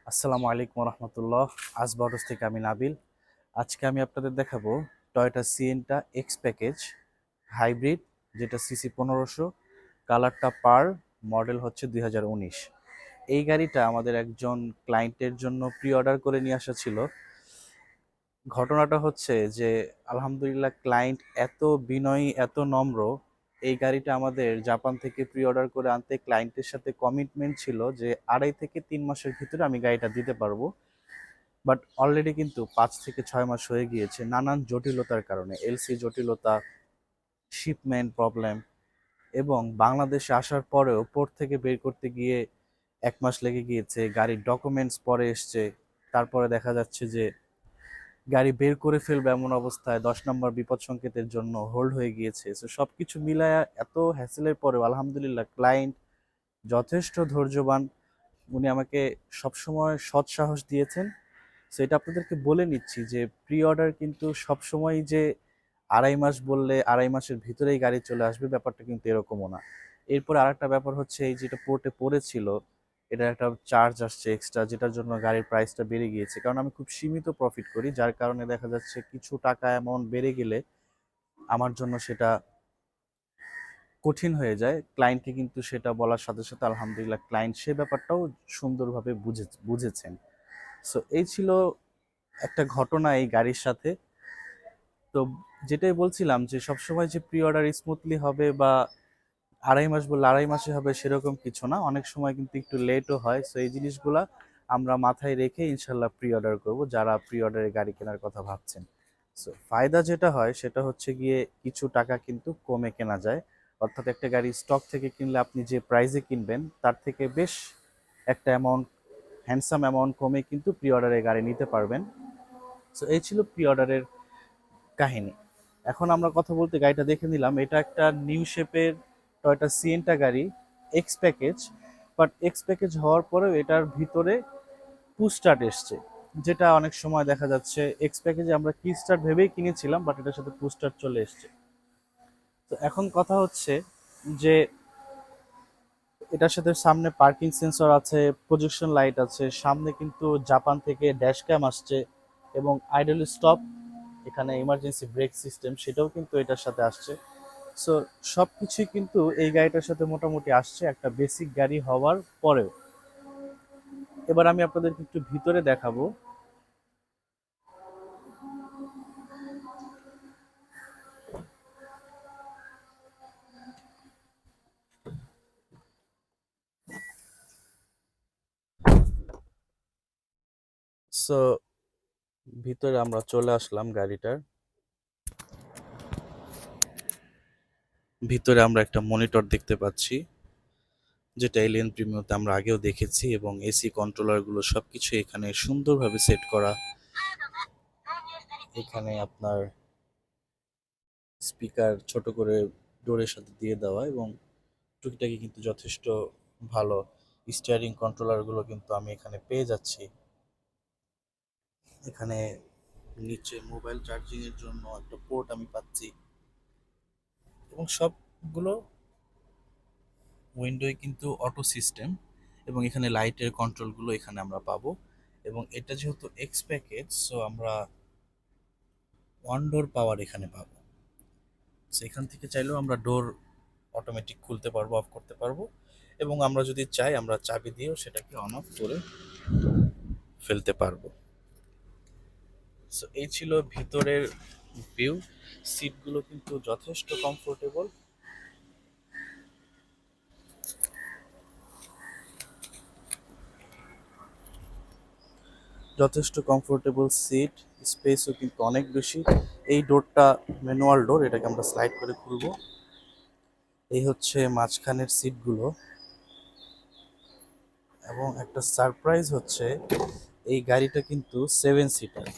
আসসালামু আলাইকুম রহমতুল্লাহ। আসবারস থেকে আমি নাবিল। আজকে আমি আপনাদের দেখাবো টয়োটা সিয়েন্টা এক্স প্যাকেজ হাইব্রিড, যেটা সিসি 1500, কালারটা পার, মডেল হচ্ছে 2019। এই গাড়িটা আমাদের একজন ক্লায়েন্টের জন্য প্রি অর্ডার করে নিয়ে আসা ছিল। ঘটনাটা হচ্ছে যে আলহামদুলিল্লাহ ক্লায়েন্ট এত বিনয়ী, এত নম্র। এই গাড়িটা আমাদের জাপান থেকে প্রি অর্ডার করে আনতে ক্লায়েন্টের সাথে কমিটমেন্ট ছিল যে 2.5 থেকে 3 মাসের ভিতরে আমি গাড়িটা দিতে পারবো। বাট অলরেডি কিন্তু 5 থেকে 6 মাস হয়ে গিয়েছে নানান জটিলতার কারণে, এলসি জটিলতা, শিপমেন্ট প্রবলেম, এবং বাংলাদেশে আসার পরেও পোর্ট থেকে বের করতে গিয়ে 1 মাস লেগে গিয়েছে। গাড়ির ডকুমেন্টস পরে এসছে, তারপরে দেখা যাচ্ছে যে গাড়ি বের করে ফেলবে এমন অবস্থায় 10 নম্বর বিপদ সংকেতের জন্য হোল্ড হয়ে গিয়েছে। সো সবকিছু মিলায়া এত হ্যাসেলের পরেও আলহামদুলিল্লাহ ক্লায়েন্ট যথেষ্ট ধৈর্যবান। উনি আমাকে সবসময় সৎ সাহস দিয়েছেন। সো এটা আপনাদেরকে বলে নিচ্ছি যে প্রি অর্ডার কিন্তু সবসময় যে 2.5 মাস বললে 2.5 মাসের ভিতরেই গাড়ি চলে আসবে, ব্যাপারটা কিন্তু এরকমও না। এরপরে আরেকটা ব্যাপার হচ্ছে, এই যেটা পোর্টে পড়েছিল, এটা একটা চার্জ আসছে এক্সট্রা, যেটার জন্য গাড়ির প্রাইসটা বেড়ে গিয়েছে। কারণ আমি খুব সীমিত প্রফিট করি, যার কারণে দেখা যাচ্ছে কিছু টাকা অ্যামাউন্ট বেড়ে গেলে আমার জন্য সেটা কঠিন হয়ে যায়। ক্লায়েন্টকে কিন্তু সেটা বলার সাথে সাথে আলহামদুলিল্লাহ ক্লায়েন্ট সে ব্যাপারটাও সুন্দরভাবে বুঝেছেন। সো এই ছিল একটা ঘটনা এই গাড়ির সাথে। তো যেটাই বলছিলাম যে সবসময় যে প্রি অর্ডার স্মুথলি হবে বা 2.5 মাস বললে 2.5 মাসে হবে সেরকম কিছু না, অনেক সময় কিন্তু একটু লেটও হয়। সো এই জিনিসগুলা আমরা মাথায় রেখে ইনশাল্লাহ প্রি অর্ডার করবো, যারা প্রি অর্ডারে গাড়ি কেনার কথা ভাবছেন। সো ফায়দা যেটা হয় সেটা হচ্ছে গিয়ে কিছু টাকা কিন্তু কমে কেনা যায়। অর্থাৎ একটা গাড়ি স্টক থেকে কিনলে আপনি যে প্রাইসে কিনবেন তার থেকে বেশ একটা অ্যামাউন্ট, হ্যান্ডসাম অ্যামাউন্ট কমে কিন্তু প্রি অর্ডারে গাড়ি নিতে পারবেন। সো এই ছিল প্রি অর্ডারের কাহিনী। এখন আমরা কথা বলতে গাড়িটা দেখে নিলাম। এটা একটা নিউ শেপের টয়োটা সিয়েন্টা গাড়ি, x package. But x package হওয়ার পরেও এটার ভিতরে পুশ স্টার্ট এসছে, যেটা অনেক সময় দেখা যাচ্ছে এক্স প্যাকেজে আমরা কি স্টার্ট ভেবেই কিনেছিলাম, বাট এটার সাথে পুশ স্টার্ট চলে এসছে। তো এখন কথা হচ্ছে যে এটার সাথে সামনে পার্কিং সেন্সর আছে, প্রজেকশন লাইট আছে, সামনে কিন্তু জাপান থেকে ড্যাশ ক্যাম আসছে, এবং আইডল স্টপ, এখানে ইমার্জেন্সি ব্রেক সিস্টেম সেটাও কিন্তু এটার সাথে আসছে। সো সব কিছুই কিন্তু এই গাড়িটার সাথে মোটামুটি আসছে একটা বেসিক গাড়ি হওয়ার পরেও। এবার আমি আপনাদেরকে একটু ভিতরে দেখাবো। সো ভিতরে আমরা চলে আসলাম গাড়িটার। ভিতরে আমরা একটা মনিটর দেখতে পাচ্ছি, যেটা এলিয়ন প্রিমিয়ামতে আমরা আগেও দেখেছি, এবং এসি কন্ট্রোলারগুলো সবকিছু এখানে সুন্দরভাবে সেট করা। এখানে আপনার স্পিকার ছোট করে ডোরের সাথে দিয়ে দেওয়া, এবং টুকিটাকি কিন্তু যথেষ্ট ভালো। স্টিয়ারিং কন্ট্রোলারগুলো কিন্তু আমি এখানে পেয়ে যাচ্ছি। এখানে নিচে মোবাইল চার্জিং এর জন্য একটা পোর্ট আমি পাচ্ছি, এবং সবগুলো উইন্ডোয় কিন্তু অটো সিস্টেম, এবং এখানে লাইটের কন্ট্রোলগুলো এখানে আমরা পাবো। এবং এটা যেহেতু এক্স প্যাকেজ, সো আমরা ওয়ান ডোর পাওয়ার এখানে পাবো। সো এখান থেকে চাইলেও আমরা ডোর অটোমেটিক খুলতে পারবো, অফ করতে পারবো, এবং আমরা যদি চাই আমরা চাবি দিয়েও সেটাকে অন অফ করে ফেলতে পারবো। সো এই ছিল ভিতরের ভিউ। সিটগুলো কিন্তু যথেষ্ট কমফোর্টেবল, যথেষ্ট কমফোর্টেবল সিট, স্পেসও কিন্তু অনেক বেশি। এই ডোরটা ম্যানুয়াল ডোর, এটাকে আমরা স্লাইড করে খুলবো। এই হচ্ছে মাঝখানের সিটগুলো, এবং একটা সারপ্রাইজ হচ্ছে এই গাড়িটা কিন্তু 7 সিটার।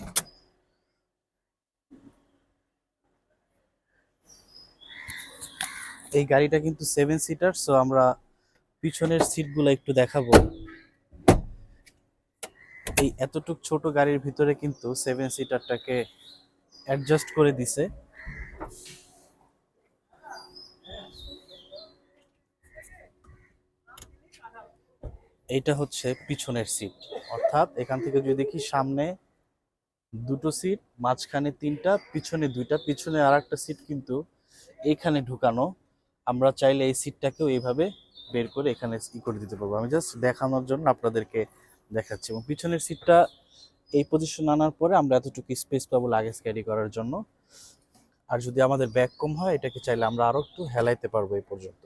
এই গাড়িটা কিন্তু 7 সিটার। সো আমরা পিছনের সিটগুলো একটু দেখাবো। এই এতটুক ছোট গাড়ির ভিতরে কিন্তু 7 সিটারটাকে অ্যাডজাস্ট করে দিছে। এইটা হচ্ছে পিছনের সিট, অর্থাৎ এখান থেকে যদি দেখি সামনে দুটো সিট, মাঝখানে তিনটা, পিছনে দুইটা, পিছনে আর একটা সিট কিন্তু এইখানে ঢুকানো। আমরা চাইলে এই সিটটাকেও এইভাবে বের করে এখানে করে দিতে পারবো। আমি জাস্ট দেখানোর জন্য আপনাদেরকে দেখাচ্ছি। এবং পিছনের সিটটা এই পজিশন আনার পরে আমরা এতটুকু স্পেস পাবো লাগেজ ক্যারি করার জন্য। আর যদি আমাদের ব্যাগ কম হয় এটাকে চাইলে আমরা আরো একটু হেলাইতে পারবো এই পর্যন্ত।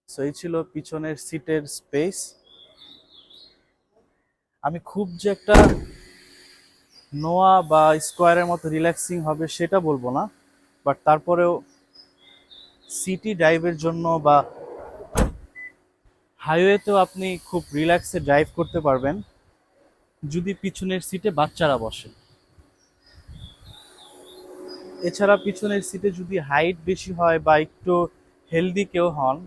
সো এই ছিল পিছনের সিটের স্পেস। আমি খুব যে একটা নোয়া বা স্কোয়ারের মতো রিল্যাক্সিং হবে সেটা বলবো না, বাট তারপরেও সিটি ড্রাইভের জন্য বা হাইওয়েতেও আপনি খুব রিল্যাক্সে ড্রাইভ করতে পারবেন যদি পিছনের সিটে বাচ্চারা বসে। এছাড়া পিছনের সিটে যদি হাইট বেশি হয় বা একটু হেলদি কেউ হন,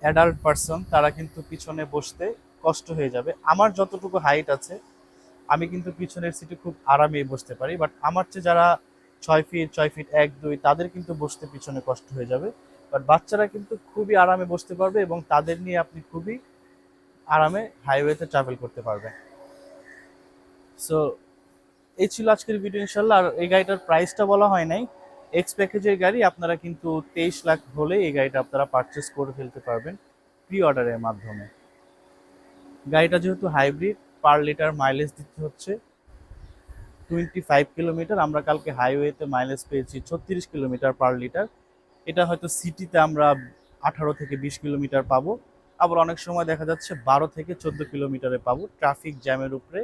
অ্যাডাল্ট পারসন, তারা কিন্তু পিছনে বসতে কষ্ট হয়ে যাবে। আমার যতটুকু হাইট আছে আমি কিন্তু পিছনের সিটে খুব আরামে বসতে পারি, বাট আমার চেয়ে যারা 6 ফিট 6 ফিট 1 2 তাদের কিন্তু বসতে পিছনে কষ্ট হয়ে যাবে। বাট বাচ্চারা কিন্তু খুবই আরামে বসতে পারবে এবং তাদের নিয়ে আপনি খুবই আরামে হাইওয়েতে ট্রাভেল করতে পারবেন। সো এই ছিল আজকের ভিডিও ইনশাল্লাহ। আর এই গাড়িটার প্রাইসটা বলা হয় নাই। এক্স প্যাকেজের গাড়ি, আপনারা কিন্তু 23 লাখ হলে এই গাড়িটা আপনারা পারচেস করে ফেলতে পারবেন প্রি অর্ডারের মাধ্যমে। গাড়িটা যেহেতু হাইব্রিড, পার লিটার মাইলেজ দিতে হচ্ছে 25 কিলোমিটার। আমরা কালকে হাইওয়েতে মাইলেজ পেয়েছি 36 কিলোমিটার পার লিটার। এটা হয়তো সিটিতে আমরা 18 থেকে 20 কিলোমিটার পাবো, আবার অনেক সময় দেখা যাচ্ছে 12 থেকে 14 কিলোমিটারে পাবো, ট্রাফিক জ্যামের উপরে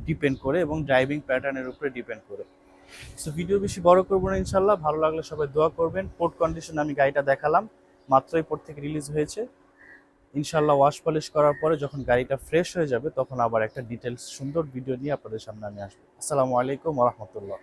ডিপেন্ড করে এবং ড্রাইভিং প্যাটার্নের উপরে ডিপেন্ড করে। সো ভিডিও বেশি বড় করবো না ইনশাল্লাহ। ভালো লাগলে সবাই দোয়া করবেন। পোর্ট কন্ডিশন আমি গাড়িটা দেখালাম, মাত্রই পোর্ট থেকে রিলিজ হয়েছে। ইনশাল্লাহ ওয়াশ পলিশ করার পরে যখন গাড়িটা ফ্রেশ হয়ে যাবে তখন আবার একটা ডিটেলস সুন্দর ভিডিও নিয়ে আপনাদের সামনে আমি আসবো। আসসালামু আলাইকুম ওয়া রাহমাতুল্লাহ।